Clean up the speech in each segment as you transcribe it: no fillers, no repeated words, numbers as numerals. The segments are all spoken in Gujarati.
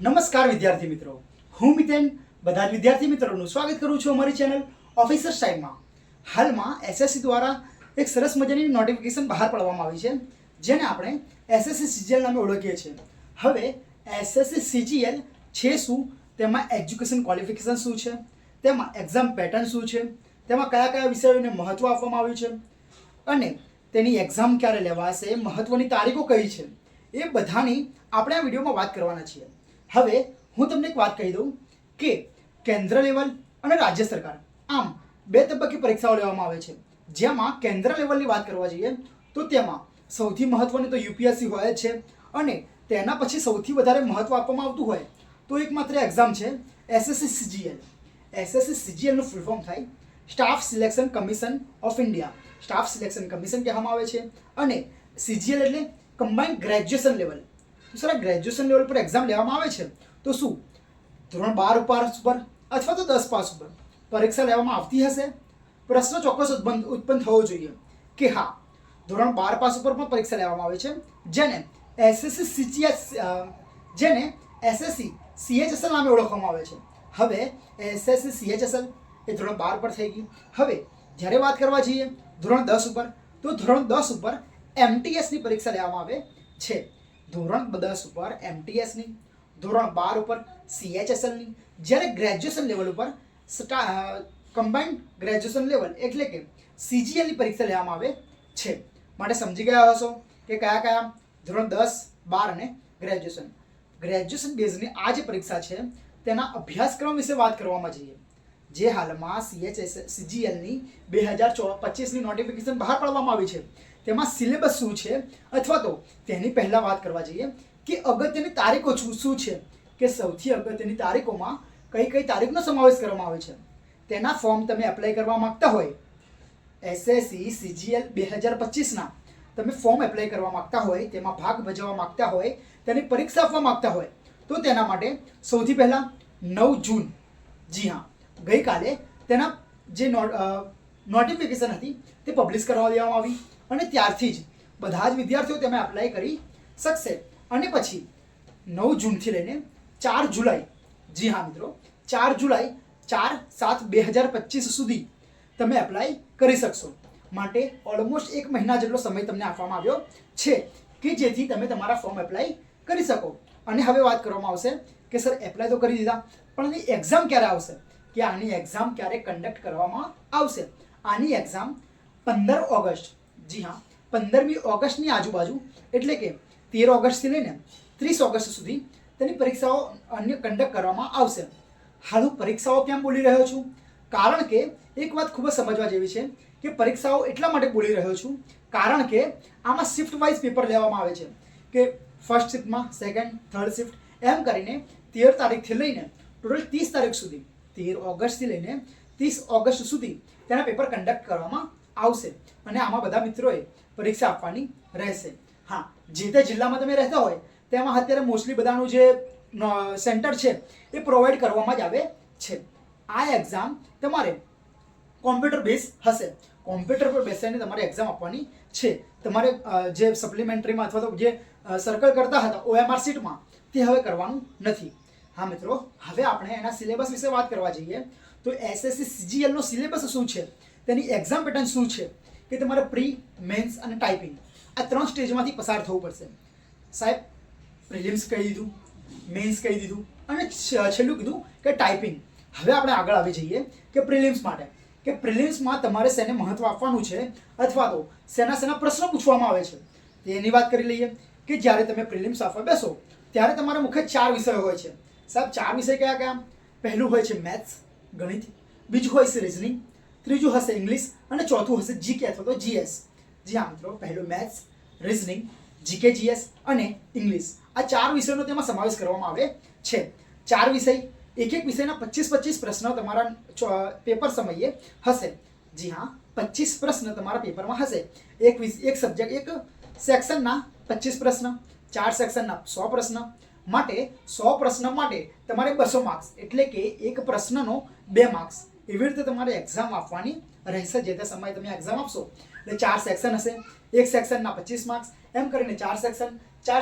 નમસ્કાર વિદ્યાર્થી મિત્રો, હું મિતેન બધા જ વિદ્યાર્થી મિત્રોનું સ્વાગત કરું છું અમારી ચેનલ ઓફિસર ટાઈમમાં. હાલમાં એસએસસી દ્વારા એક સરસ મજાની નોટિફિકેશન બહાર પાડવામાં આવી છે, જેને આપણે એસએસસી સીજીએલ નામે ઓળખીએ છીએ. હવે એસએસસી સીજીએલ છે શું, તેમાં એજ્યુકેશન ક્વોલિફિકેશન શું છે, તેમાં એક્ઝામ પેટર્ન શું છે, તેમાં કયા કયા વિષયોને મહત્ત્વ આપવામાં આવ્યું છે અને તેની એક્ઝામ ક્યારે લેવાશે, મહત્ત્વની તારીખો કઈ છે, એ બધાની આપણે આ વિડીયોમાં વાત કરવાના છીએ. હવે હું તમને એક વાત કહી દઉં કે કેન્દ્ર લેવલ અને રાજ્ય સરકાર આમ બે તબક્કે પરીક્ષાઓ લેવામાં આવે છે. જેમાં કેન્દ્ર લેવલની વાત કરવા જઈએ તો તેમાં સૌથી મહત્ત્વની તો યુપીએસસી હોય જ છે, અને તેના પછી સૌથી વધારે મહત્ત્વ આપવામાં આવતું હોય તો એકમાત્ર એક્ઝામ છે એસએસસી સીજીએલ. એસએસસી સીજીએલનું ફૂલ ફોર્મ થાય staff selection commission of India. Staff selection commission કહેવામાં આવે છે, અને સીજીએલ એટલે કમ્બાઇન્ડ ગ્રેજ્યુએશન લેવલ. તો સર ગ્રેજ્યુએશન લેવલ પર એક્ઝામ લેવામાં આવે છે તો શું ધોરણ 12 પાસ ઉપર અથવા તો 10 પાસ ઉપર પરીક્ષા લેવામાં આવતી હશે? પ્રશ્ન ચોક્કસ ઉત્પન્ન થવો જોઈએ કે હા, ધોરણ 12 પાસ ઉપર પણ પરીક્ષા લેવામાં આવે છે, જેને એસએસસી સીએચએસએલ નામે ઓળખવામાં આવે છે. હવે એસએસસી સીએચએસએલ એ ધોરણ 12 પર થઈ ગઈ. હવે જ્યારે વાત કરવા જઈએ ધોરણ 10 ઉપર, તો ધોરણ 10 ઉપર એમટીએસની પરીક્ષા લેવામાં આવે છે. ધોરણ 10 ઉપર એમટીએસની, ધોરણ 12 ઉપર સીએચએસએલની, જ્યારે ગ્રેજ્યુએશન લેવલ ઉપર કમ્બાઇન્ડ ગ્રેજ્યુએશન લેવલ એટલે કે સીજીએલની પરીક્ષા લેવામાં આવે છે. માટે સમજી ગયા હશો કે કયા કયા ધોરણ 10, 12 અને ગ્રેજ્યુએશન બેઝની આ જે પરીક્ષા છે તેના અભ્યાસક્રમ વિશે વાત કરવામાં જઈએ. જે હાલમાં સીજીએલની 2025ની નોટિફિકેશન બહાર પાડવામાં આવી છે, તેમાં સિલેબસ શું છે, અથવા તો તેની પહેલાં વાત કરવા જઈએ કે અગત્યની તારીખો શું છે, કે સૌથી અગત્યની તારીખોમાં કઈ કઈ તારીખનો સમાવેશ કરવામાં આવે છે. તેના ફોર્મ તમે એપ્લાય કરવા માંગતા હોય, એસએસસી સીજીએલ 2025ના તમે ફોર્મ એપ્લાય કરવા માંગતા હોય, તેમાં ભાગ ભજવવા માંગતા હોય, તેની પરીક્ષા આપવા માંગતા હોય, તો તેના માટે સૌથી પહેલાં 9 જૂન, જી હા ગઈકાલે તેના જે નોટિફિકેશન હતી તે પબ્લિશ કરવા દેવામાં આવી, અને ત્યારથી જ બધા જ વિદ્યાર્થીઓ તેમાં એપ્લાય કરી શકશે. અને પછી 9 જૂનથી લઈને 4 જુલાઈ, જી હા મિત્રો 4 જુલાઈ 4/7/2025 સુધી તમે એપ્લાય કરી શકશો. માટે ઓલમોસ્ટ 1 મહિના જેટલો સમય તમને આપવામાં આવ્યો છે કે જેથી તમે તમારા ફોર્મ એપ્લાય કરી શકો. અને હવે વાત કરવામાં આવશે કે સર એપ્લાય તો કરી દીધા, પણ આની એક્ઝામ ક્યારે આવશે, કે આની એક્ઝામ ક્યારે કન્ડક્ટ કરવામાં આવશે. આની એક્ઝામ 15 ઓગસ્ટ, જી હા 15મી ઓગસ્ટની આજુબાજુ એટલે કે 13 ઓગસ્ટથી લઈને 30 ઓગસ્ટ સુધી તેની પરીક્ષાઓ અન્ય કન્ડક્ટ કરવામાં આવશે. હાલ હું પરીક્ષાઓ કેમ બોલી રહ્યો છું, કારણ કે એક વાત ખૂબ જ સમજવા જેવી છે કે પરીક્ષાઓ એટલા માટે બોલી રહ્યો છું કારણ કે આમાં શિફ્ટ વાઇઝ પેપર લેવામાં આવે છે, કે ફર્સ્ટ શિફ્ટમાં, સેકન્ડ, થર્ડ શિફ્ટ એમ કરીને 13 તારીખથી લઈને ટોટલ 30 તારીખ સુધી, 13 ઓગસ્ટથી લઈને 30 ઓગસ્ટ સુધી તેના પેપર કન્ડક્ટ કરવામાં આવશે. અને આમાં બધા મિત્રોએ પરીક્ષા આપવાની રહેશે. હા, જે તે જિલ્લામાં તમે રહેતા હોય તેમાં અત્યારે મોસ્ટલી બધાનું જે સેન્ટર છે એ પ્રોવાઈડ કરવામાં જ આવે છે. આ એક્ઝામ તમારે કોમ્પ્યુટર બેઝ હશે. કોમ્પ્યુટર પર બેસીને તમારે એક્ઝામ આપવાની છે. તમારે જે સપ્લિમેન્ટરીમાં અથવા તો જે સર્કલ કરતા હતા ઓએમઆર શીટમાં તે હવે કરવાનું નથી. હા મિત્રો, હવે આપણે એના સિલેબસ વિશે વાત કરવા જઈએ તો એસએસસી સીજીએલનો સિલેબસ શું છે, તેની એક્ઝામ પેટર્ન શું છે, કે તમારે પ્રી, મેન્સ અને ટાઈપિંગ આ 3 સ્ટેજમાંથી પસાર થવું પડશે. સાહેબ પ્રિલિમ્સ કહી દીધું, મેન્સ કહી દીધું અને છેલ્લું કીધું કે ટાઈપિંગ. હવે આપણે આગળ આવી જઈએ કે પ્રિલિમ્સ માટે, કે પ્રિલિમ્સમાં તમારે શેને મહત્ત્વ આપવાનું છે અથવા તો શેના પ્રશ્નો પૂછવામાં આવે છે તેની વાત કરી લઈએ. કે જ્યારે તમે પ્રિલિમ્સ આપવા બેસો ત્યારે તમારા મુખ્ય 4 વિષયો હોય છે. સાહેબ 4 વિષય કયા કયા? પહેલું હોય છે મેથ્સ, ગણિત, બીજું હોય છે રિઝનિંગ, ત્રીજું હશે ઇંગ્લિશ અને ચોથું હશે જીકે અથવા તો જીએસ. જી હા મિત્રો, પહેલું મેથ્સ, રિઝનિંગ, જીકે, જીએસ અને ઇંગ્લિશ આ 4 વિષયોનો તેમાં સમાવેશ કરવામાં આવે છે. 4 વિષય, એક વિષયના 25 પ્રશ્નો તમારા પેપર સમયે હશે. જી હા 25 પ્રશ્ન તમારા પેપરમાં હશે. એક સબ્જેક્ટ, એક સેક્શનના 25 પ્રશ્ન, 4 સેક્શનના 100 પ્રશ્ન. માટે 100 પ્રશ્ન માટે તમારે 200 માર્ક્સ એટલે કે એક પ્રશ્નનો 2 માર્ક્સ એવી રીતે તમારે એક્ઝામ આપવાની રહેશે. જે તે સમયે તમે એક્ઝામ આપશો એટલે 4 સેક્શન હશે, એક સેક્શનના 25 માર્ક્સ, એમ કરીને 4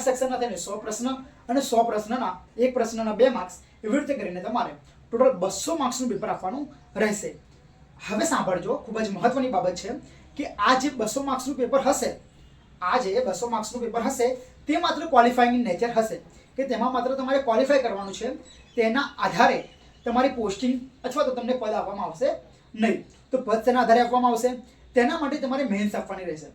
સેક્શનના થઈને 100 પ્રશ્ન અને 100 પ્રશ્નના એક પ્રશ્નના 2 માર્ક્સ એવી રીતે કરીને તમારે ટોટલ 200 માર્ક્સનું પેપર આપવાનું રહેશે. હવે સાંભળજો, ખૂબ જ મહત્વની બાબત છે કે આ જે 200 માર્ક્સનું પેપર હશે, આ જે 200 માર્ક્સનું પેપર હશે તે માત્ર ક્વોલિફાઈંગ નેચર હશે કે તેમાં માત્ર તમારે ક્વોલિફાય કરવાનું છે. તેના આધારે તમારી પોસ્ટિંગ અથવા તો તમને પદ આપવામાં આવશે નહીં. તો પદ તેના આધારે આપવામાં આવશે, તેના માટે તમારે મેન્સ આપવાની રહેશે.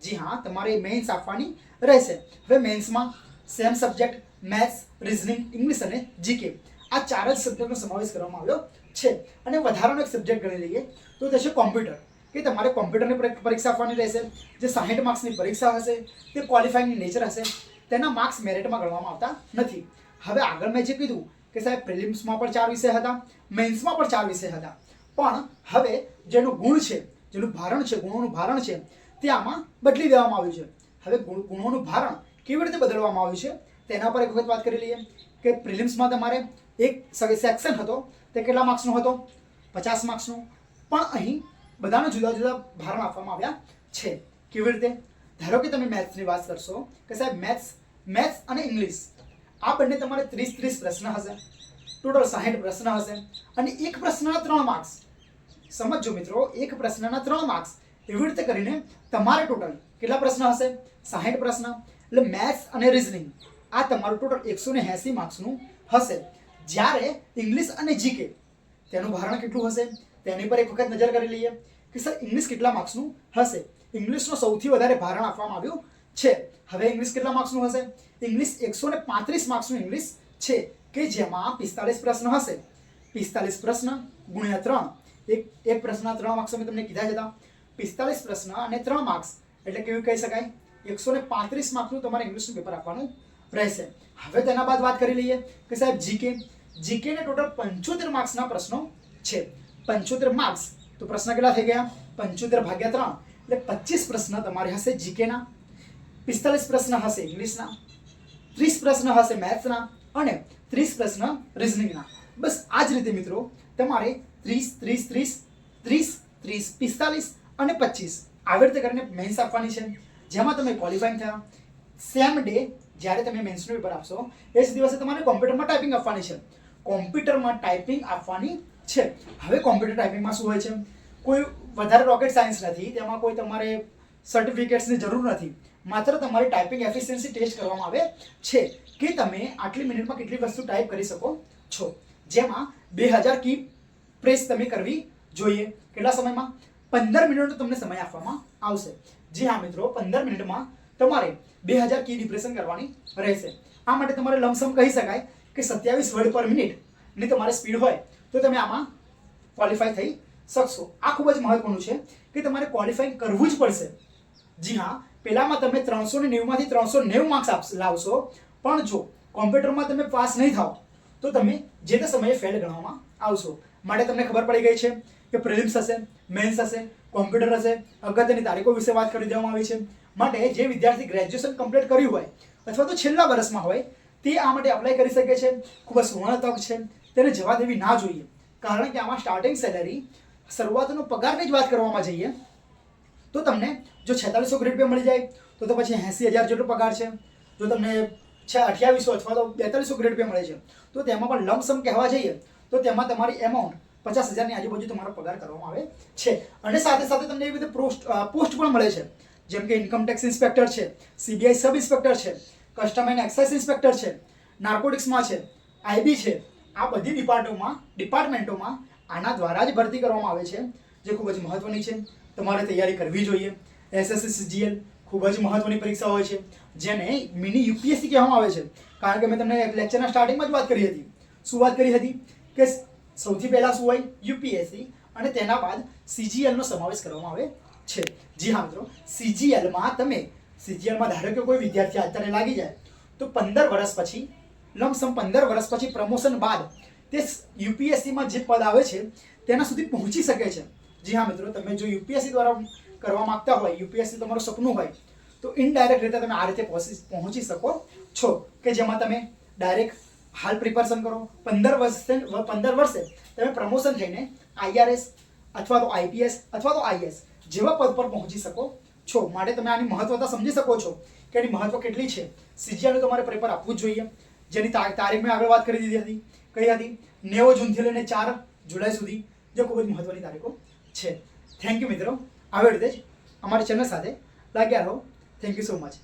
જી હા, તમારે મેન્સ આપવાની રહેશે. હવે મેન્સમાં same subject maths, reasoning, English અને જીકે આ 4 જ સબ્જેક્ટનો સમાવેશ કરવામાં આવ્યો છે. અને વધારાનો એક સબ્જેક્ટ ગણી લઈએ તો તે છે કોમ્પ્યુટર, કે તમારે કોમ્પ્યુટરની પરીક્ષા આપવાની રહેશે. જે 60 માર્ક્સની પરીક્ષા હશે તે ક્વોલિફાઈંગની નેચર હશે. તેના માર્ક્સ મેરિટમાં ગણવામાં આવતા નથી. હવે આગળ મેં જે કીધું કે સાહેબ પ્રિલિમ્સમાં પણ 4 વિષય હતા, મેન્સમાં પણ 4 વિષય હતા, પણ હવે જેનું ગુણ છે, જેનું ભારણ છે, ગુણોનું ભારણ છે તે આમાં બદલી દેવામાં આવ્યું છે. હવે ગુણોનું ભારણ કેવી રીતે બદલવામાં આવ્યું છે તેના પર એક વખત વાત કરી લઈએ. કે પ્રિલિમ્સમાં તમારે એક સેક્શન હતો તે કેટલા માર્ક્સનો હતો? 50 માર્ક્સનો. પણ અહીં બધાને જુદા જુદા ભારણ આપવામાં આવ્યા છે. કેવી રીતે? ધારો કે તમે મેથ્સની વાત કરશો કે સાહેબ મેથ્સ અને ઇંગ્લિશ આ બંને તમારે 30 પ્રશ્ન હશે, ટોટલ 60 પ્રશ્ન હશે અને એક પ્રશ્નના 3 માર્ક્સ. સમજો મિત્રો, એક પ્રશ્નના 3 માર્ક્સ. એવી રીતે કરીને તમારે ટોટલ કેટલા પ્રશ્ન હશે? 60 પ્રશ્ન. એટલે મેથ્સ અને રિઝનિંગ આ તમારું ટોટલ 180 માર્ક્સનું હશે. જ્યારે ઇંગ્લિશ અને જીકે તેનું ભારણ કેટલું હશે તેની પર એક વખત નજર કરી લઈએ કે સર ઇંગ્લિશ કેટલા માર્ક્સનું હશે. ઇંગ્લિશનો સૌથી વધારે ભારણ આપવામાં આવ્યું છે. હવે ઇંગ્લિશ કેટલા માર્ક્સનું હશે? ઇંગ્લિશ 135 માર્ક્સનું ઇંગ્લિશ છે કે જેમાં 45 પ્રશ્ન હશે. 45 પ્રશ્ન ગુણ્યા 3, એક પ્રશ્નના 3 માર્ક્સ મેં તમને કીધા હતા. 45 પ્રશ્ન અને 3 માર્ક્સ એટલે કેવું કહી શકાય? 135 માર્ક્સનું તમારે ઇંગ્લિશનું પેપર આપવાનું રહેશે. હવે તેના બાદ વાત કરી લઈએ કે સાહેબ જીકેને ટોટલ 75 માર્ક્સના પ્રશ્નો છે. 75 માર્ક્સ તો પ્રશ્ન કેટલા થઈ ગયા? 75 ભાગ્યા 3 એટલે 25 પ્રશ્ન તમારે હશે જીકેના, 45 પ્રશ્ન હશે ઇંગ્લિશના, 30 પ્રશ્ન હશે મેથ્સના અને 30 પ્રશ્ન રિઝનિંગના. બસ આ જ રીતે મિત્રો તમારે 30, 45 અને 25 આવી રીતે કરીને મેન્સ આપવાની છે. જેમાં તમે ક્વોલિફાઈંગ થયા સેમ ડે જ્યારે તમે મેન્સનું પેપર આપશો એ જ દિવસે તમારે કોમ્પ્યુટરમાં ટાઈપિંગ આપવાની છે. કોમ્પ્યુટરમાં ટાઈપિંગ આપવાની છે. હવે કોમ્પ્યુટર ટાઈપિંગમાં શું હોય છે? કોઈ વધારે રોકેટ સાયન્સ નથી, તેમાં કોઈ તમારે સર્ટિફિકેટ્સની જરૂર નથી. માત્ર તમારી ટાઈપિંગ એફિશિયન્સી ટેસ્ટ કરવામાં આવે છે કે તમે આટલી મિનિટમાં કેટલી વસ્તુ ટાઈપ કરી શકો છો. જેમાં 2000 કી પ્રેસ તમે કરવી જોઈએ. કેટલા સમયમાં? 15 મિનિટનો તમને સમય આપવામાં આવશે. જી હા મિત્રો, 15 મિનિટમાં તમારે 2000 કી ડિપ્રેશન કરવાની રહેશે. આ માટે તમારે લમસમ કહી શકાય કે 27 વર્ડ પર મિનિટની તમારે સ્પીડ હોય તો તમે આમાં ક્વોલિફાય થઈ શકશો. આ ખૂબ જ મહત્વનું છે કે તમારે ક્વોલિફાઈ કરવું જ પડશે. જી હા, પહેલામાં તમે 390 માંથી 390 માર્ક્સ લાવશો, પણ જો કોમ્પ્યુટરમાં તમે પાસ નહીં થાવ તો તમે જે તે સમયે ફેલ ગણવામાં આવશો. માટે તમને ખબર પડી ગઈ છે કે પ્રિલિમ્સ હશે, મેન્સ હશે, કોમ્પ્યુટર હશે, અગત્યની તારીખો વિશે વાત કરી દેવામાં આવી છે. માટે જે વિદ્યાર્થી ગ્રેજ્યુએશન કમ્પ્લીટ કર્યું હોય અથવા તો છેલ્લા વર્ષમાં હોય તે આ માટે અપ્લાય કરી શકે છે. ખૂબ જ સુવર્ણ તક છે, તેને જવા દેવી ના જોઈએ. કારણ કે આમાં સ્ટાર્ટિંગ સેલેરી, શરૂઆતનો પગારની જ વાત કરવામાં જઈએ તો તમને જો 4600 ગ્રેડ પે મળી જાય તો પછી 80,000 જેટલો પગાર છે. જો તમને 2800 અથવા તો 4200 ગ્રેડ પે મળે છે તો તેમાં પણ લમસમ કહેવા જઈએ તો તેમાં તમારી એમાઉન્ટ 50,000ની આજુબાજુ તમારો પગાર કરવામાં આવે છે. અને સાથે સાથે તમને એવી રીતે પોસ્ટ પણ મળે છે, જેમ કે ઇન્કમ ટેક્સ ઇન્સ્પેક્ટર છે, CBI સબ ઇન્સ્પેક્ટર છે, કસ્ટમ એન્ડ એક્સાઇઝ ઇન્સ્પેક્ટર છે, નાર્કોટિક્સમાં છે, IB છે. આ બધી ડિપાર્ટમેન્ટોમાં આના દ્વારા જ ભરતી કરવામાં આવે છે, જે ખૂબ જ મહત્વની છે. તમારે તૈયારી કરવી જોઈએ. SSC CGL ખૂબ જ મહત્વની પરીક્ષા હોય છે, જેને મિની UPSC કહેવામાં આવે છે. કારણ કે મેં તમને લેક્ચરના સ્ટાર્ટિંગમાં જ વાત કરી હતી. શું વાત કરી હતી? કે સૌથી પહેલાં શું હોય? UPSC અને તેના બાદ CGL નો સમાવેશ કરવામાં આવે છે. જી હા મિત્રો, CGLમાં ધારો કે કોઈ વિદ્યાર્થી અત્યારે લાગી જાય તો 15 વર્ષ પછી, લમસમ 15 વર્ષ પછી પ્રમોશન બાદ તે UPSCમાં જે પદ આવે છે તેના સુધી પહોંચી શકે છે. જી હા મિત્રો, તમે જો UPSC દ્વારા કરવા માંગતા હોય, UPSC તમારું સપનું હોય તો ઇનડાયરેક્ટ રીતે તમે આ રીતે પહોંચી શકો છો કે જેમાં તમે ડાયરેક્ટ હાલ પ્રિપેરેશન કરો. 15 વર્ષે તમે પ્રમોશન થઈને IRS અથવા તો IPS અથવા તો IS જેવા પદ પર પહોંચી શકો છો. માટે તમે આની મહત્વતા સમજી શકો છો કે એની મહત્વ કેટલી છે. સીજીઆઈનું તમારે પેપર આપવું જ જોઈએ, જેની તારીખ મેં આગળ વાત કરી દીધી હતી. કઈ હતી? 9 જૂનથી લઈને 4 જુલાઈ સુધી, જે ખૂબ જ મહત્વની તારીખો છે. થેન્ક યુ મિત્રો. આવી રીતે જ અમારી ચેનલ સાથે લાગ્યા રહો. Thank you so much.